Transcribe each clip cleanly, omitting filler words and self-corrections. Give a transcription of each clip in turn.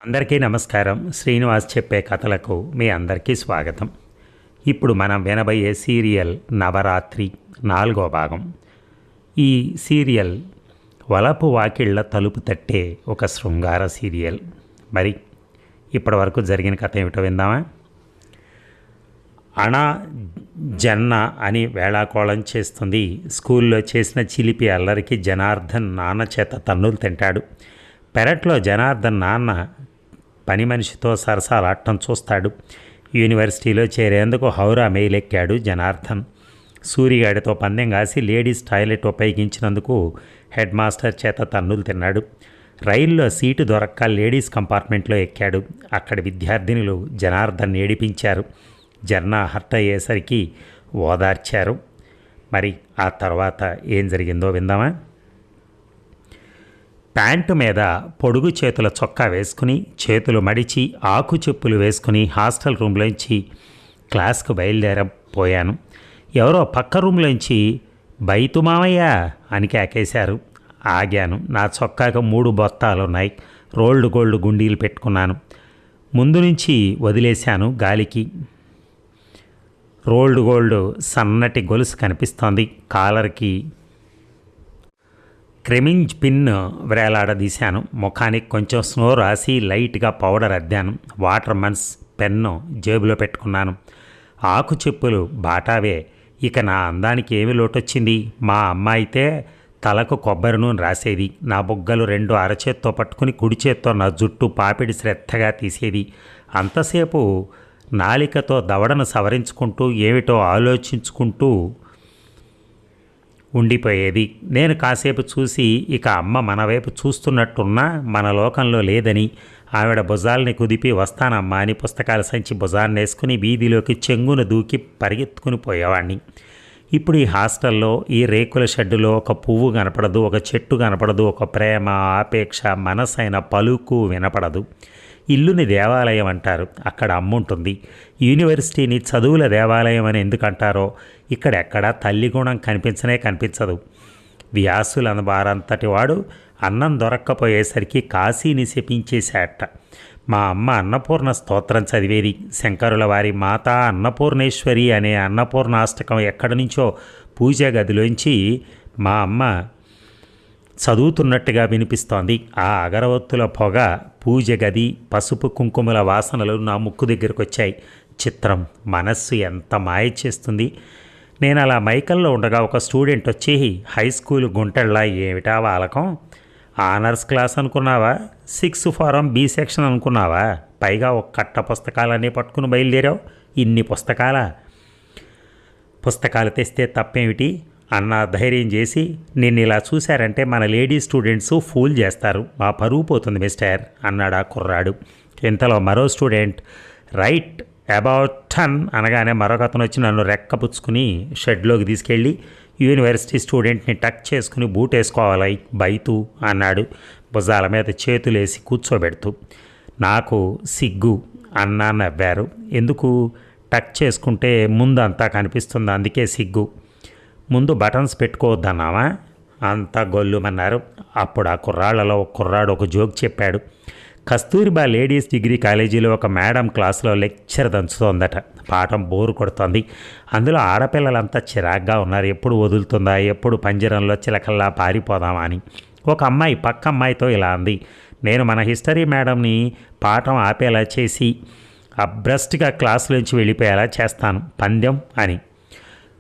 అందరికీ నమస్కారం. శ్రీనివాస్ చెప్పే కథలకు మీ అందరికీ స్వాగతం. ఇప్పుడు మనం వినబోయే సీరియల్ నవరాత్రి 4వ భాగం. ఈ సీరియల్ వలపు వాకిళ్ల తలుపు తట్టే ఒక శృంగార సీరియల్. మరి ఇప్పటివరకు జరిగిన కథ ఏమిటో విందామా? అణా జన్న అని వేళాకోళం చేస్తుంది. స్కూల్లో చేసిన చిలిపి అల్లరికి జనార్దన్ నాన్న చేత తన్నులు తింటాడు. పెరట్లో జనార్దన్ నాన్న పని మనిషితో సరసాలాడటం చూస్తాడు. యూనివర్సిటీలో చేరేందుకు హౌరా మెయిల్ ఎక్కాడు జనార్దన్. సూరిగాడితో పందెం కాసి లేడీస్ టాయిలెట్ ఉపయోగించినందుకు హెడ్ మాస్టర్ చేత తన్నులు తిన్నాడు. రైల్లో సీటు దొరక్క లేడీస్ కంపార్ట్మెంట్లో ఎక్కాడు. అక్కడి విద్యార్థినులు జనార్దన్ ఏడిపించారు. జన్న హర్ట్ అయ్యేసరికి ఓదార్చారు. మరి ఆ తర్వాత ఏం జరిగిందో విందామా? ప్యాంటు మీద పొడుగు చేతుల చొక్కా వేసుకుని చేతులు మడిచి ఆకు చెప్పులు వేసుకుని హాస్టల్ రూమ్లోంచి క్లాస్కు బయలుదేరపోయాను. ఎవరో పక్క రూమ్లోంచి బైతు మామయ్య అని కేకేశారు. ఆగాను. నా చొక్కాకు 3 బొత్తాలున్నాయి. రోల్డ్ గోల్డ్ గుండీలు పెట్టుకున్నాను. ముందు నుంచి వదిలేశాను గాలికి. రోల్డ్ గోల్డ్ సన్నటి గొలుసు కనిపిస్తోంది. కాలర్కి క్రెమింజ్ పిన్ వేలాడదీశాను. ముఖానికి కొంచెం స్నో రాసి లైట్గా పౌడర్ అద్దాను. వాటర్ మన్స్ పెన్ను జేబులో పెట్టుకున్నాను. ఆకు చెప్పులు బాటావే. ఇక నా అందానికి ఏమి లోటొచ్చింది? మా అమ్మ అయితే తలకు కొబ్బరి నూనె రాసేది. నా బుగ్గలు 2 అరచేత్తో పట్టుకుని కుడి చేత్తో నా జుట్టు పాపిడి శ్రద్ధగా తీసేది. అంతసేపు నాలికతో దవడను సవరించుకుంటూ ఏమిటో ఆలోచించుకుంటూ ఉండిపోయేది. నేను కాసేపు చూసి ఇక అమ్మ మన వైపు చూస్తున్నట్టున్నా మన లోకంలో లేదని ఆవిడ భుజాల్ని కుదిపి వస్తానమ్మా అని పుస్తకాల సంచి భుజాన్ని వేసుకుని వీధిలోకి చెంగున దూకి పరిగెత్తుకుని పోయేవాడిని. ఇప్పుడు ఈ హాస్టల్లో ఈ రేకుల షెడ్డులో ఒక పువ్వు కనపడదు, ఒక చెట్టు కనపడదు, ఒక ప్రేమ ఆపేక్ష మనసైన పలుకు వినపడదు. ఇల్లుని దేవాలయం అంటారు. అక్కడ అమ్ముంటుంది. యూనివర్సిటీని చదువుల దేవాలయం అని ఎందుకంటారో ఇక్కడెక్కడా తల్లి గుణం కనిపించదు. వ్యాసుల వారంతటి వాడు అన్నం దొరక్కపోయేసరికి కాశీని శపించేశాట. మా అమ్మ అన్నపూర్ణ స్తోత్రం చదివేది. శంకరుల వారి మాతా అన్నపూర్ణేశ్వరి అనే అన్నపూర్ణాష్టకం ఎక్కడి నుంచో పూజా గదిలోంచి మా అమ్మ చదువుతున్నట్టుగా వినిపిస్తోంది. ఆ అగరవత్తుల పొగ, పూజ గది, పసుపు కుంకుమల వాసనలు నా ముక్కు దగ్గరకు వచ్చాయి. చిత్రం, మనస్సు ఎంత మాయ చేస్తుంది. నేను అలా మైకల్లో ఉండగా ఒక స్టూడెంట్ వచ్చి, హై స్కూల్ గుంటళ్ళ ఏమిటా వాలకం? ఆనర్స్ క్లాస్ అనుకున్నావా? 6 ఫారం బి సెక్షన్ అనుకున్నావా? పైగా ఒక కట్ట పుస్తకాలన్నీ పట్టుకుని బయలుదేరావు. ఇన్ని పుస్తకాలు తెస్తే తప్పేమిటి అన్న ధైర్యం చేసి, నిన్ను ఇలా చూశారంటే మన లేడీ స్టూడెంట్స్ ఫూల్ చేస్తారు. మా పరువు పోతుంది మిస్టర్ అన్నాడు ఆ కుర్రాడు. ఇంతలో మరో స్టూడెంట్ రైట్ అబౌట్ 10 అనగానే మరొకతను వచ్చి నన్ను రెక్కపుచ్చుకుని షెడ్లోకి తీసుకెళ్ళి యూనివర్సిటీ స్టూడెంట్ని టక్ చేసుకుని బూట్ వేసుకోవాలి బైతు అన్నాడు, భుజాల మీద చేతులేసి కూర్చోబెడుతూ. నాకు సిగ్గు అన్నా నవ్వారు. ఎందుకు? టక్ చేసుకుంటే ముందు అంతా కనిపిస్తుంది, అందుకే సిగ్గు. ముందు బటన్స్ పెట్టుకోవద్దన్నావా? అంతా గొల్లుమన్నారు. అప్పుడు ఆ కుర్రాళ్లలో ఒక కుర్రాడు ఒక జోక్ చెప్పాడు. కస్తూరిబా లేడీస్ డిగ్రీ కాలేజీలో ఒక మేడం క్లాసులో లెక్చర్ దంచుతోందట. పాఠం బోరు కొడుతోంది. అందులో ఆడపిల్లలంతా చిరాగ్గా ఉన్నారు. ఎప్పుడు వదులుతుందా, ఎప్పుడు పంజరంలో చిలకల్లా పారిపోదామా అని. ఒక అమ్మాయి పక్క అమ్మాయితో ఇలా అంది, నేను మన హిస్టరీ మేడంని పాఠం ఆపేలా చేసి అబ్రస్ట్గా క్లాసులోంచి వెళ్ళిపోయేలా చేస్తాను పందెం అని.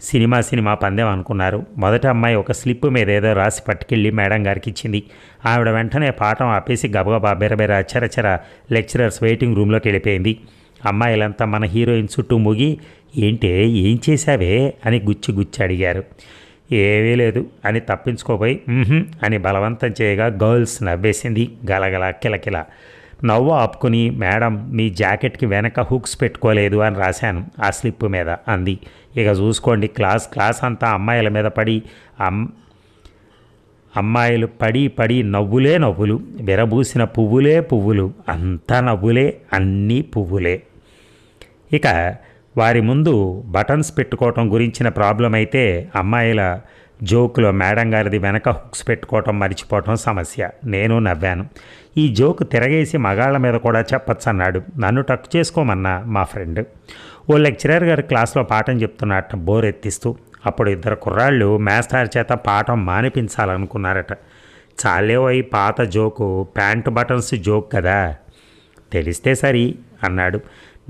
సినిమా పందెం అనుకున్నారు. మొదటి అమ్మాయి ఒక స్లిప్ మీద ఏదో రాసి పట్టుకెళ్ళి మేడం గారికి ఇచ్చింది. ఆవిడ వెంటనే పాఠం ఆపేసి గబగబా బెరబెర చరచర లెక్చరర్స్ వెయిటింగ్ రూమ్లోకి వెళ్ళిపోయింది. అమ్మాయిలంతా మన హీరోయిన్ చుట్టూ ముగి, ఏంటే ఏం చేశావే అని గుచ్చి అడిగారు. ఏమీ లేదు అని తప్పించుకోపోయి అని బలవంతం చేయగా గర్ల్స్ నవ్వేసింది గలగల కిలకిల. నవ్వు ఆపుకుని, మేడం మీ జాకెట్కి వెనక హుక్స్ పెట్టుకోలేదు అని రాశాను ఆ స్లిప్ మీద అంది. ఇక చూసుకోండి, క్లాస్ అంతా అమ్మాయిల మీద పడి అమ్మాయిలు పడి నవ్వులు, విరబూసిన పువ్వులు, అంతా నవ్వులే, అన్నీ పువ్వులే. ఇక వారి ముందు బటన్స్ పెట్టుకోవటం గురించిన ప్రాబ్లం అయితే అమ్మాయిల జోకులో మేడం గారిది వెనక హుక్స్ పెట్టుకోవటం మర్చిపోవటం సమస్య. నేను నవ్వాను. ఈ జోక్ తిరగేసి మగాళ్ళ మీద కూడా చెప్పచ్చు అన్నాడు. నన్ను టక్ చేసుకోమన్నా మా ఫ్రెండ్. ఓ లెక్చరర్ గారు క్లాస్లో పాఠం చెప్తున్నట్ట బోర్ ఎత్తిస్తూ. అప్పుడు ఇద్దరు కుర్రాళ్ళు మేస్టార్ చేత పాఠం మానిపించాలనుకున్నారట. చాలేవై పాత జోకు, ప్యాంటు బటన్స్ జోక్ కదా, తెలిస్తే సరి అన్నాడు.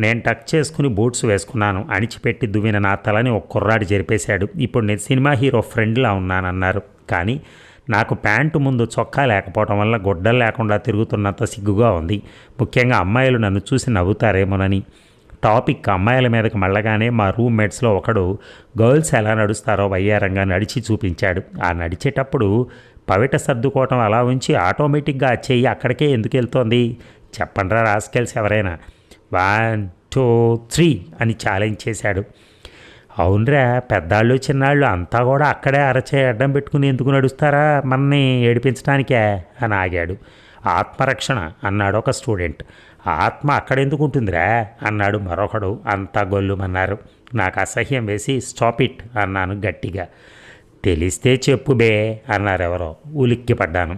నేను టక్ చేసుకుని బూట్స్ వేసుకున్నాను. అణిచిపెట్టి దువ్విన నా తలని ఒక కుర్రాడు జరిపేశాడు. ఇప్పుడు నేను సినిమా హీరో ఫ్రెండ్లా ఉన్నానన్నారు. కానీ నాకు ప్యాంటు ముందు చొక్కా లేకపోవడం వల్ల గుడ్డలు లేకుండా తిరుగుతున్నంత సిగ్గుగా ఉంది. ముఖ్యంగా అమ్మాయిలు నన్ను చూసి నవ్వుతారేమోనని. టాపిక్ అమ్మాయిల మీదకి మళ్ళగానే మా రూమ్మేట్స్లో ఒకడు గర్ల్స్ ఎలా నడుస్తారో వయ్యారంగా నడిచి చూపించాడు. ఆ నడిచేటప్పుడు పవిట సర్దుకోవటం అలా ఉంచి ఆటోమేటిక్గా ఆ చెయ్యి అక్కడికే ఎందుకు వెళ్తోంది చెప్పండ్రా రాస్కెల్స్ ఎవరైనా. 1 2 3 అని ఛాలెంజ్ చేశాడు. అవునరా, పెద్దాళ్ళు చిన్నాళ్ళు అంతా కూడా అక్కడే అరచే అడ్డం పెట్టుకుని ఎందుకు నడుస్తారా, మనని ఏడిపించడానికే అని ఆగాడు. ఆత్మరక్షణ అన్నాడు ఒక స్టూడెంట్. ఆత్మ అక్కడెందుకు ఉంటుందిరా అన్నాడు మరొకడు. అంతా గొల్లుమన్నారు. నాకు అసహ్యం వేసి స్టాప్ ఇట్ అన్నాను గట్టిగా. తెలిస్తే చెప్పు బే అన్నారు ఎవరో. ఉలిక్కి పడ్డాను.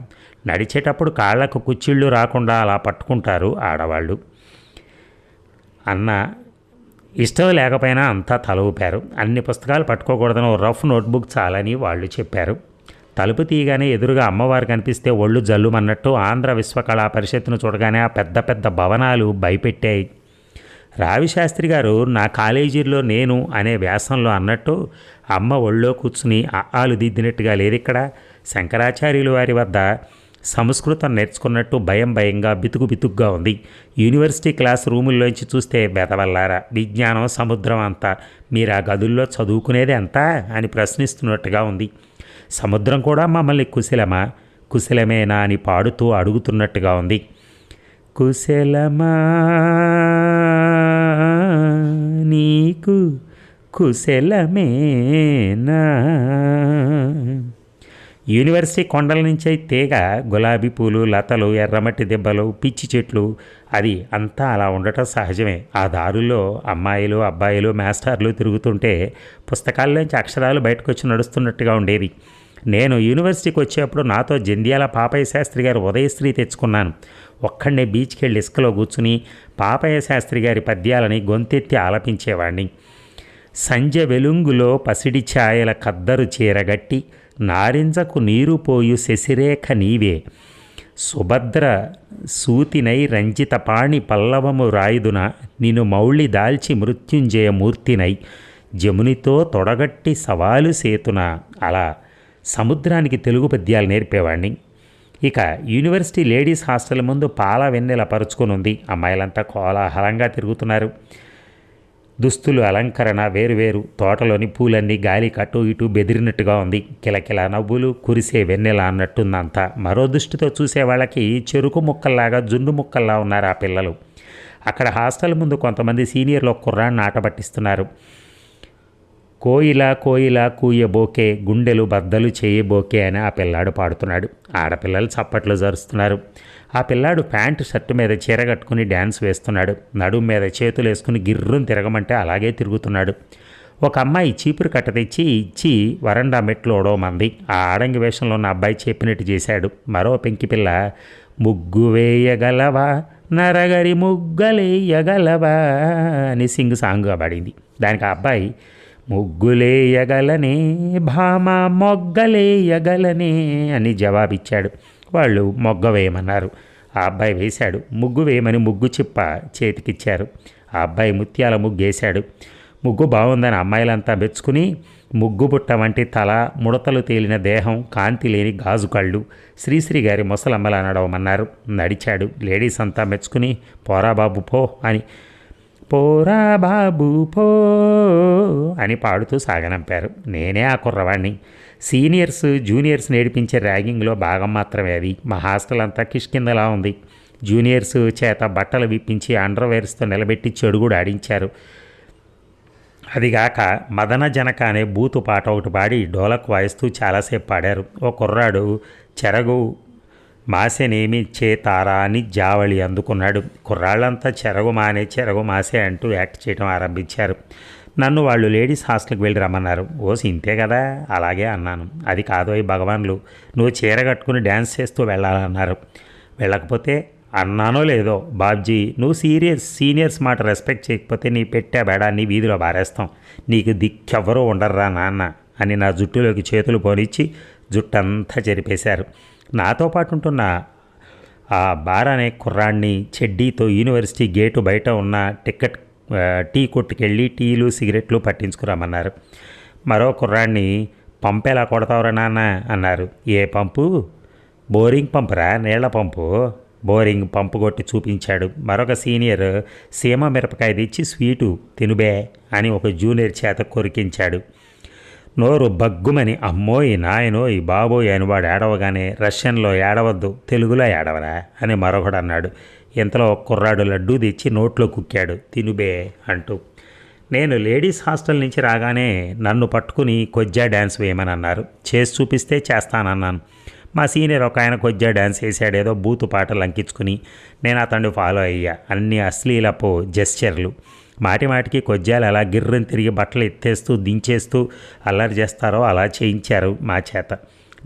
నడిచేటప్పుడు కాళ్లకు కుచ్చిళ్ళు రాకుండా అలా పట్టుకుంటారు ఆడవాళ్ళు అన్న. ఇష్టం లేకపోయినా అంతా తల ఊపారు. అన్ని పుస్తకాలు పట్టుకోకూడదని ఓ రఫ్ నోట్బుక్ చాలని వాళ్ళు చెప్పారు. తలుపు తీయగానే ఎదురుగా అమ్మవారు కనిపిస్తే ఒళ్ళు జల్లుమన్నట్టు ఆంధ్ర విశ్వకళా పరిషత్తును చూడగానే ఆ పెద్ద పెద్ద భవనాలు భయపెట్టాయి. రావిశాస్త్రి గారు నా కాలేజీలో నేను అనే వ్యాసంలో అన్నట్టు అమ్మ ఒళ్ళో కూర్చుని ఆలు దిద్దినట్టుగా లేదిక్కడ. శంకరాచార్యులు వారి వద్ద సంస్కృతం నేర్చుకున్నట్టు భయం భయంగా బితుకుగా ఉంది. యూనివర్సిటీ క్లాస్ రూముల్లోంచి చూస్తే బెదవల్లారా, విజ్ఞానం సముద్రం అంతా, మీరు ఆ గదుల్లో చదువుకునేది అంతా అని ప్రశ్నిస్తున్నట్టుగా ఉంది. సముద్రం కూడా మమ్మల్ని కుశలమేనా అని పాడుతూ అడుగుతున్నట్టుగా ఉంది. కుశలమా నీకు కుశలమేనా. యూనివర్సిటీ కొండల నుంచి తీగ, గులాబీ పూలు, లతలు, ఎర్రమట్టి దెబ్బలు, పిచ్చి చెట్లు, అది అంతా అలా ఉండటం సహజమే. ఆ దారుల్లో అమ్మాయిలు అబ్బాయిలు మాస్టర్లు తిరుగుతుంటే పుస్తకాల్లోంచి అక్షరాలు బయటకు వచ్చి నడుస్తున్నట్టుగా ఉండేది. నేను యూనివర్సిటీకి వచ్చేప్పుడు నాతో జంధ్యాల పాపయ్య శాస్త్రి గారు ఉదయశ్రీ తెచ్చుకున్నాను. ఒక్కడే బీచ్కి వెళ్ళి ఇసుకలో కూర్చుని పాపయ్య శాస్త్రి గారి పద్యాలని గొంతెత్తి ఆలపించేవాడిని. సంజ వెలుంగులో పసిడి ఛాయల కద్దరు చీరగట్టి నారింజకు నీరు పోయు శశిరేఖ నీవే, సుభద్ర సూతినై రంజిత పాణి పల్లవము రాయుదున నిన్ను మౌళి దాల్చి మృత్యుంజయ మూర్తినై జమునితో తొడగట్టి సవాలు సేతున. అలా సముద్రానికి తెలుగు పద్యాలు నేర్పేవాడిని. ఇక యూనివర్సిటీ లేడీస్ హాస్టల్ ముందు పాల వెన్నెల పరుచుకొని ఉంది. అమ్మాయిలంతా కోలాహలంగా తిరుగుతున్నారు. దుస్తులు అలంకరణ వేరువేరు. తోటలోని పూలన్నీ గాలి కట్టు ఇటు బెదిరినట్టుగా ఉంది. కిలకిల నవ్వులు, కురిసే వెన్నెల అన్నట్టుందంతా. మరో దృష్టితో చూసే వాళ్ళకి చెరుకు ముక్కల్లాగా జున్ను ముక్కల్లా ఉన్నారు ఆ పిల్లలు. అక్కడ హాస్టల్ ముందు కొంతమంది సీనియర్లు కుర్రాన్ని ఆట పట్టిస్తున్నారు. కోయిలా కోయిలా కూయబోకే, గుండెలు బద్దలు చేయబోకే అని ఆ పిల్లాడు పాడుతున్నాడు. ఆడపిల్లలు చప్పట్లు జరుస్తున్నారు. ఆ పిల్లాడు ప్యాంటు షర్టు మీద చీర కట్టుకుని డ్యాన్స్ వేస్తున్నాడు. నడుము మీద చేతులు వేసుకుని గిర్రుని తిరగమంటే అలాగే తిరుగుతున్నాడు. ఒక అమ్మాయి చీపురు కట్ట తెచ్చి ఇచ్చి వరండా మెట్లు ఓడవమంది. ఆ ఆడంగి వేషంలో ఉన్న అబ్బాయి చెప్పినట్టు చేశాడు. మరో పెంకి పిల్ల ముగ్గు వేయగలవా నరగరి ముగ్గలేయగలవా అని సాంగ్గా పాడింది. దానికి ఆ అబ్బాయి ముగ్గులేయగలనే భామ మొగ్గలేయగలనే అని జవాబిచ్చాడు. వాళ్ళు మొగ్గ వేయమన్నారు. ఆ అబ్బాయి వేశాడు. ముగ్గు వేయమని ముగ్గు చిప్ప చేతికిచ్చారు. ఆ అబ్బాయి ముత్యాల ముగ్గు వేశాడు. ముగ్గు బాగుందని అమ్మాయిలంతా మెచ్చుకుని ముగ్గు బుట్ట వంటి తల, ముడతలు తేలిన దేహం, కాంతి లేని గాజు కళ్ళు, శ్రీశ్రీ గారి ముసలమ్మలా నడవమన్నారు. నడిచాడు. లేడీస్ అంతా మెచ్చుకుని పోరా బాబు పో అని, పోరా బాబు పో అని పాడుతూ సాగనంపారు. నేనే ఆ కుర్రవాణ్ణి. సీనియర్స్ జూనియర్స్ నేర్పించే ర్యాగింగ్లో భాగం మాత్రమే అది. మా హాస్టల్ అంతా కిష్కిందలా ఉంది. జూనియర్స్ చేత బట్టలు విప్పించి అండర్వేర్స్తో నిలబెట్టి చెడుగుడు ఆడించారు. అదిగాక మదన జనక అనే బూతు పాట ఒకటి పాడి డోలకు వాయిస్తూ చాలాసేపు పాడారు. ఓ కుర్రాడు చెరగు మాసెనేమి చేతారా అని జావళి అందుకున్నాడు. కుర్రాళ్ళంతా చెరగు మాసే అంటూ యాక్ట్ చేయడం ఆరంభించారు. నన్ను వాళ్ళు లేడీస్ హాస్టల్కి వెళ్ళి రమ్మన్నారు. ఓసి ఇంతే కదా, అలాగే అన్నాను. అది కాదోయ్ భగవాన్లు, నువ్వు చీర కట్టుకుని డ్యాన్స్ చేస్తూ వెళ్ళాలన్నారు. వెళ్ళకపోతే అన్నానో లేదో, బాబ్జీ నువ్వు సీనియర్స్ మాట రెస్పెక్ట్ చేయకపోతే నీ పెట్టే బేడాన్ని వీధిలో బారేస్తాం, నీకు దిక్కెవ్వరూ ఉండర్రా నాన్న అని నా జుట్టులోకి చేతులు పోనిచ్చి జుట్టంతా చెరిపేశారు. నాతో పాటు ఉంటున్న ఆ బార్ అనే కుర్రాన్ని చెడ్డీతో యూనివర్సిటీ గేటు బయట ఉన్న టీ కొట్టుకెళ్ళి టీలు సిగరెట్లు పట్టించుకురమ్మన్నారు. మరో కుర్రాన్ని పంపేలా కొడతావురా నాన్న అన్నారు. ఏ పంపు? బోరింగ్ పంపురా, నీళ్ల పంపు. బోరింగ్ పంపు కొట్టి చూపించాడు. మరొక సీనియర్ సీమ మిరపకాయ తెచ్చి స్వీటు తినుబే అని ఒక జూనియర్ చేత కొరికించాడు. నోరు బగ్గుమని అమ్మోయ్ నాయనోయ్ బాబోయ్ అని వాడు ఏడవగానే రష్యన్లో ఏడవద్దు, తెలుగులో ఏడవరా అని మరొకడు అన్నాడు. ఇంతలో కుర్రాడు లడ్డూ తెచ్చి నోట్లో కుక్కాడు తినుబే అంటూ. నేను లేడీస్ హాస్టల్ నుంచి రాగానే నన్ను పట్టుకుని కొజ్జా డ్యాన్స్ వేయమని అన్నారు. చేసి చూపిస్తే చేస్తానన్నాను. మా సీనియర్ ఒక ఆయన కొజ్జా డ్యాన్స్ వేసాడు, ఏదో బూతు పాటలు లంకించుకుని. నేను అతన్ని ఫాలో అయ్యా. అన్ని అశ్లీలపు జెస్చర్లు. మాటి మాటికి కొజ్జాలు అలా గిర్రని తిరిగి బట్టలు ఎత్తేస్తూ దించేస్తూ అల్లరి చేస్తారో అలా చేయించారు మా చేత.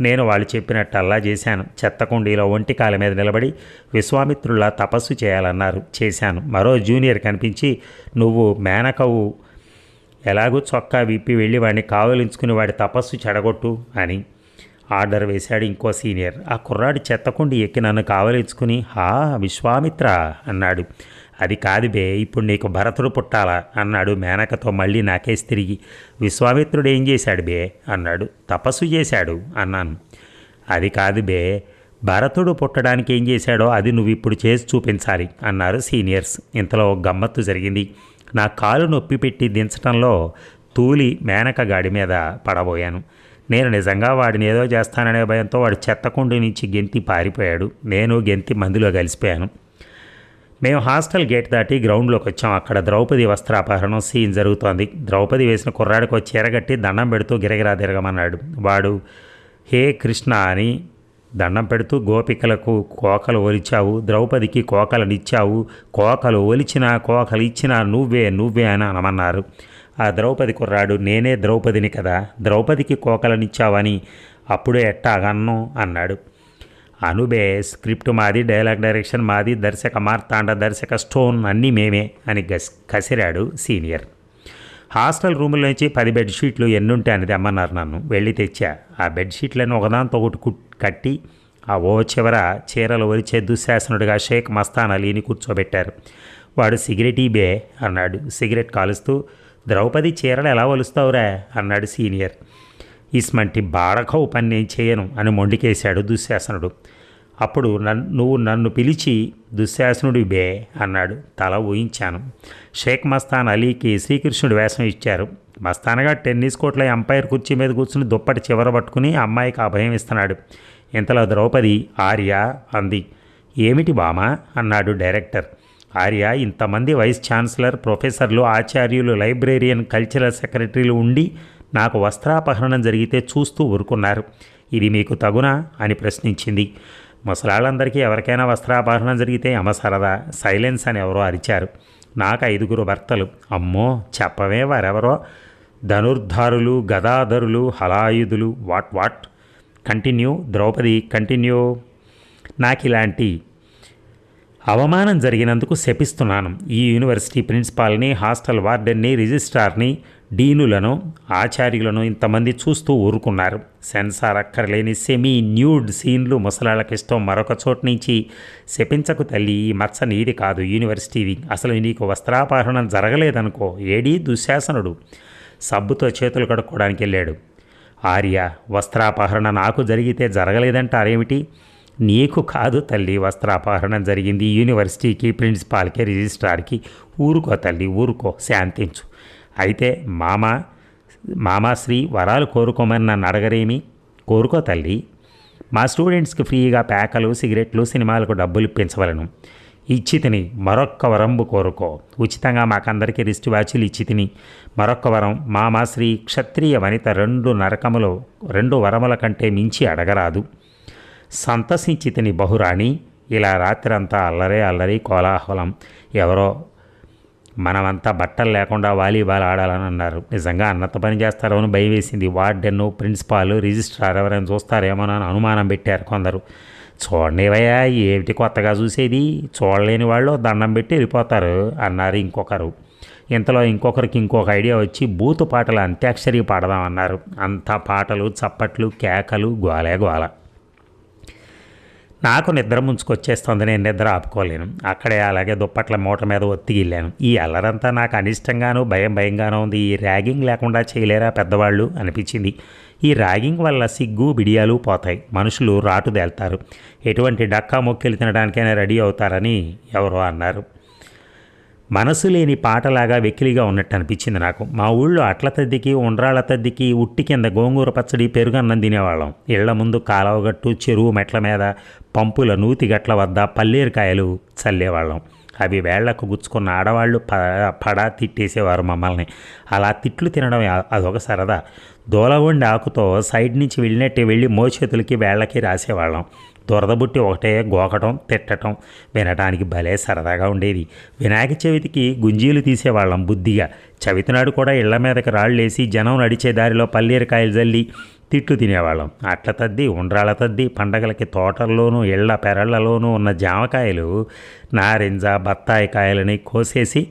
నేను వాళ్ళు చెప్పినట్టు అల్లా చేశాను. చెత్తకుండీలో ఒంటికాల మీద నిలబడి విశ్వామిత్రుల్లా తపస్సు చేయాలన్నారు, చేశాను. మరో జూనియర్ కనిపించి నువ్వు మేనకవు ఎలాగూ చొక్కా విప్పి వెళ్ళి వాడిని కావలించుకుని వాడి తపస్సు చెడగొట్టు అని ఆర్డర్ వేశాడు ఇంకో సీనియర్. ఆ కుర్రాడు చెత్తకుండి ఎక్కి నన్ను కావలించుకుని హా విశ్వామిత్ర అన్నాడు. అది కాదు బే, ఇప్పుడు నీకు భరతుడు పుట్టాలా అన్నాడు మేనకతో మళ్ళీ నాకేసి తిరిగి. విశ్వామిత్రుడు ఏం చేశాడు బే అన్నాడు. తపస్సు చేశాడు అన్నాను. అది కాదు బే, భరతుడు పుట్టడానికి ఏం చేశాడో అది నువ్వు ఇప్పుడు చేసి చూపించాలి అన్నారు సీనియర్స్. ఇంతలో గమ్మత్తు జరిగింది. నా కాలు నొప్పి పెట్టి దించడంలో తూలి మేనక గాడి మీద పడబోయాను. నేను నిజంగా వాడిని ఏదో చేస్తాననే భయంతో వాడు చెత్తకుండి నుంచి గెంతి పారిపోయాడు. నేను గెంతి మందిలో కలిసిపోయాను. మేము హాస్టల్ గేట్ దాటి గ్రౌండ్లోకి వచ్చాం. అక్కడ ద్రౌపది వస్త్రాపహరణం సీన్ జరుగుతోంది. ద్రౌపది వేసిన కుర్రాడికి చీరగట్టి దండం పెడుతూ గిరగిరా తిరగమన్నాడు. వాడు హే కృష్ణ అని దండం పెడుతూ గోపికలకు కోకలు ఒలిచావు, ద్రౌపదికి కోకలనిచ్చావు, కోకలు ఒలిచినా కోకలు ఇచ్చినా నువ్వే నువ్వే అని అనమన్నారు. ఆ ద్రౌపది కుర్రాడు నేనే ద్రౌపదిని కదా, ద్రౌపదికి కోకలనిచ్చావని అప్పుడే ఎట్టాగన్ను అన్నాడు. అనుబే, స్క్రిప్ట్ మాది, డైలాగ్ డైరెక్షన్ మాది, దర్శక మార్తాండ, దర్శక స్టోన్ అన్నీ మేమే అని కసిరాడు సీనియర్. హాస్టల్ రూముల్లోంచి 10 బెడ్షీట్లు ఎన్నుంటే అనేది అమ్మన్నారు. నన్ను వెళ్ళి తెచ్చా. ఆ బెడ్షీట్లను ఒకదాంతో ఒకటి కట్టి ఆ ఓ చివర చీరలు ఒలిచే దుశ్శాసనుడిగా షేక్ మస్తాన్ అలీని కూర్చోబెట్టారు. వాడు సిగరెట్ బే అన్నాడు సిగరెట్ కాలుస్తూ. ద్రౌపది చీరలు ఎలా ఒలుస్తావురా అన్నాడు సీనియర్. ఇస్మంటి బాడకవు పని నేను చేయను అని మొండికేశాడు దుశ్శాసనుడు. అప్పుడు నువ్వు నన్ను పిలిచి దుశ్శాసనుడి బే అన్నాడు. తల ఊహించాను. షేక్ మస్తాన్ అలీకి శ్రీకృష్ణుడి వేషం ఇచ్చారు. మస్తానగా టెన్నిస్ కోర్టులో ఎంపైర్ కుర్చీ మీద కూర్చుని దుప్పటి చివర పట్టుకుని అమ్మాయికి అభయం ఇస్తున్నాడు. ఇంతలో ద్రౌపది ఆర్య అంది. ఏమిటి బామా అన్నాడు డైరెక్టర్. ఆర్య, ఇంతమంది వైస్ ఛాన్సలర్, ప్రొఫెసర్లు, ఆచార్యులు, లైబ్రేరియన్, కల్చరల్ సెక్రటరీలు ఉండి నాకు వస్త్రాపహరణం జరిగితే చూస్తూ ఊరుకున్నారు. ఇది మీకు తగునా అని ప్రశ్నించింది. ముసలాళ్ళందరికీ ఎవరికైనా వస్త్రాపహరణం జరిగితే సరదా, సైలెన్స్ అని ఎవరో అరిచారు. నాకు 5 భర్తలు. అమ్మో చెప్పవే, వారెవరో ధనుర్ధారులు, గదాధరులు, హలాయుధులు. What continue Draupadi continue. నాకు ఇలాంటి అవమానం జరిగినందుకు శపిస్తున్నాను. ఈ యూనివర్సిటీ ప్రిన్సిపాల్ని, హాస్టల్ వార్డెన్ని, రిజిస్ట్రార్ని, డీనులను, ఆచార్యులను ఇంతమంది చూస్తూ ఊరుకున్నారు. సెన్సార్ అక్కర్లేని సెమీ న్యూడ్ సీన్లు ముసలాళ్ళకిష్టం. మరొక చోటు నుంచి శపించకు తల్లి, ఈ మచ్చ నీది కాదు, యూనివర్సిటీది. అసలు నీకు వస్త్రాపహరణం జరగలేదనుకో. ఏడీ దుశ్శాసనుడు సబ్బుతో చేతులు కడుక్కోవడానికి వెళ్ళాడు. ఆర్య, వస్త్రాపహరణ నాకు జరిగితే జరగలేదంటారేమిటి? నీకు కాదు తల్లి వస్త్రాపహరణం జరిగింది, యూనివర్సిటీకి, ప్రిన్సిపాల్కి, రిజిస్ట్రార్కి. ఊరుకో తల్లి ఊరుకో, శాంతించు. అయితే మామాశ్రీ వరాలు కోరుకోమని నన్ను అడగరేమి? కోరుకో తల్లి. మా స్టూడెంట్స్కి ఫ్రీగా ప్యాకలు, సిగరెట్లు, సినిమాలకు డబ్బులు ఇప్పించవలను. ఇచ్చి తిని మరొక్క వరంబు కోరుకో. ఉచితంగా మాకందరికీ రిస్ట్ వాచీలు ఇచ్చి తిని మరొక్క వరం. మామాశ్రీ క్షత్రియ వనిత 2 వరముల కంటే మించి అడగరాదు. సంతసించి తిని బహురాణి. ఇలా రాత్రంతా అల్లరి కోలాహలం. ఎవరో మనమంతా బట్టలు లేకుండా వాలీబాల్ ఆడాలని అన్నారు. నిజంగా అన్నంత పని చేస్తారో అని భయం వేసింది. వార్డెన్, ప్రిన్సిపాల్, రిజిస్ట్రార్ ఎవరైనా చూస్తారేమోనని అనుమానం పెట్టారు కొందరు. చూడనివయ్యా, ఏమిటి కొత్తగా చూసేది, చూడలేని వాళ్ళు దండం పెట్టి వెళ్ళిపోతారు అన్నారు ఇంకొకరు. ఇంతలో ఇంకొకరికి ఇంకొక ఐడియా వచ్చి బూతు పాటలు అంత్యాక్షరి పాడదామన్నారు. అంతా పాటలు, చప్పట్లు, కేకలు, గోలే గోల. నాకు నిద్ర ముంచుకొచ్చేస్తుంది. నేను నిద్ర ఆపుకోలేను. అక్కడే అలాగే దుప్పట్ల మూట మీద ఒత్తిగిల్లాను. ఈ అల్లరంతా నాకు అనిష్టంగానూ భయంగానూ ఉంది. ఈ ర్యాగింగ్ లేకుండా చేయలేరా పెద్దవాళ్ళు అనిపించింది. ఈ ర్యాగింగ్ వల్ల సిగ్గు బిడియాలు పోతాయి. మనుషులు రాటుదేల్తారు. ఎటువంటి డక్కా మొక్కిలు తినడానికైనా రెడీ అవుతారని ఎవరో అన్నారు. మనసు లేని పాటలాగా వెకిలిగా ఉన్నట్టు అనిపించింది నాకు. మా ఊళ్ళో అట్ల తద్దికి, ఉండ్రాళ్ళ తద్దికి, ఉట్టి కింద గోంగూర పచ్చడి, పెరుగన్నం తినేవాళ్ళం. ఇళ్ల ముందు కాలవగట్టు, చెరువు మెట్ల మీద, పంపుల నూతిగట్ల వద్ద పల్లేరుకాయలు చల్లేవాళ్ళం. అవి వేళ్లకు గుచ్చుకున్న ఆడవాళ్ళు పడా తిట్టేసేవారు మమ్మల్ని. అలా తిట్లు తినడం అదొక సరదా. దూలగొండి ఆకుతో సైడ్ నుంచి వెళ్ళినట్టే వెళ్ళి మోచేతులకి వేళ్లకి రాసేవాళ్ళం. దురదబుట్టి ఒకటే గోకటం, తిట్టడం వినటానికి భలే సరదాగా ఉండేది. వినాయక చవితికి గుంజీలు తీసేవాళ్ళం బుద్ధిగా. చవితినాడు కూడా ఇళ్ల మీదకి రాళ్ళేసి జనం నడిచే దారిలో పల్లీరకాయలు జల్లి తిట్లు తినేవాళ్ళం. అట్ల తద్ది, ఉండ్రాళ్ళ తద్ది, పండగలకి తోటల్లోనూ ఇళ్ల పెరళ్లలోనూ ఉన్న జామకాయలు, నారింజ, బత్తాయి కాయలని కోసేసి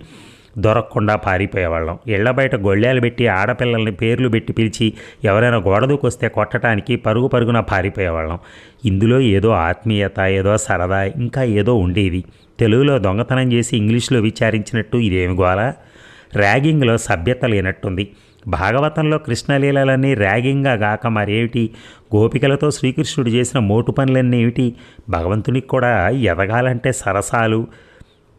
దొరకకుండా పారిపోయేవాళ్ళం. ఇళ్ల బయట గొళ్ళాలు పెట్టి ఆడపిల్లల్ని పేర్లు పెట్టి పిలిచి ఎవరైనా గోడదూకొస్తే కొట్టడానికి పరుగున పారిపోయేవాళ్ళం. ఇందులో ఏదో ఆత్మీయత, ఏదో సరదా, ఇంకా ఏదో ఉండేది. తెలుగులో దొంగతనం చేసి ఇంగ్లీష్లో విచారించినట్టు ఇదేమి గోల. ర్యాగింగ్లో సభ్యత లేనట్టుంది. భాగవతంలో కృష్ణలీలలన్నీ ర్యాగింగ్గా గాక మరేమిటి? గోపికలతో శ్రీకృష్ణుడు చేసిన మోటు పనులన్నీ ఏమిటి? భగవంతునికి కూడా ఎదగాలంటే సరసాలు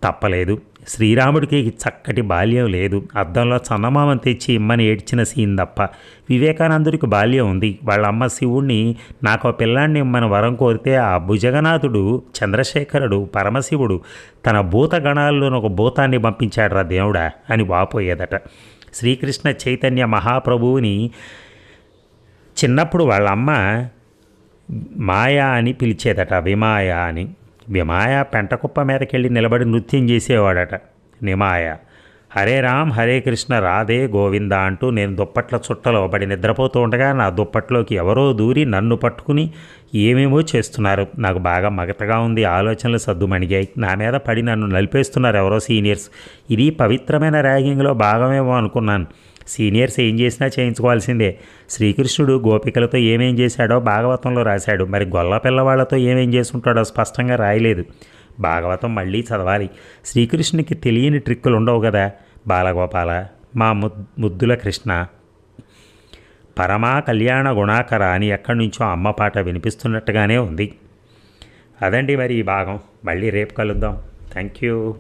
తప్పలేదు. శ్రీరాముడికి చక్కటి బాల్యం లేదు. అద్దంలో చందమామని తెచ్చి ఇమ్మని ఏడ్చిన సీన్ తప్ప. వివేకానందుడికి బాల్యం ఉంది. వాళ్ళ అమ్మ శివుణ్ణి నాకో పిల్లాన్ని ఇమ్మని వరం కోరితే ఆ భుజగనాథుడు, చంద్రశేఖరుడు, పరమశివుడు తన భూతగణాల్లోని ఒక భూతాన్ని పంపించాడురా దేవుడా అని వాపోయేదట. శ్రీకృష్ణ చైతన్య మహాప్రభువుని చిన్నప్పుడు వాళ్ళ అమ్మ మాయా అని పిలిచేదట, విమాయ అని. విమాయ పెంటకుప్ప మీదకెళ్ళి నిలబడి నృత్యం చేసేవాడట. నిమాయ హరే రామ్ హరే కృష్ణ రాధే గోవింద అంటూ నేను దుప్పట్ల చుట్టలో పడి నిద్రపోతూ ఉండగా నా దుప్పట్లోకి ఎవరో దూరి నన్ను పట్టుకుని ఏమేమో చేస్తున్నారు. నాకు బాగా మగతగా ఉంది. ఆలోచనలు సద్దుమణిగాయి. నా మీద పడి నన్ను నలిపేస్తున్నారు ఎవరో సీనియర్స్. ఇది పవిత్రమైన ర్యాగింగ్లో భాగమేమో అనుకున్నాను. సీనియర్స్ ఏం చేసినా చేయించుకోవాల్సిందే. శ్రీకృష్ణుడు గోపికలతో ఏమేం చేశాడో భాగవతంలో రాశాడు. మరి గొల్ల పిల్లవాళ్లతో ఏమేం చేసుంటాడో స్పష్టంగా రాయలేదు. భాగవతం మళ్ళీ చదవాలి. శ్రీకృష్ణునికి తెలియని ట్రిక్కులు ఉండవు కదా. బాలగోపాల, మా ముద్దుల కృష్ణ, పరమా కళ్యాణ గుణాకర అని ఎక్కడి నుంచో అమ్మ పాట వినిపిస్తున్నట్టుగానే ఉంది. అదండి మరి ఈ భాగం. మళ్ళీ రేపు కలుద్దాం. Thank you.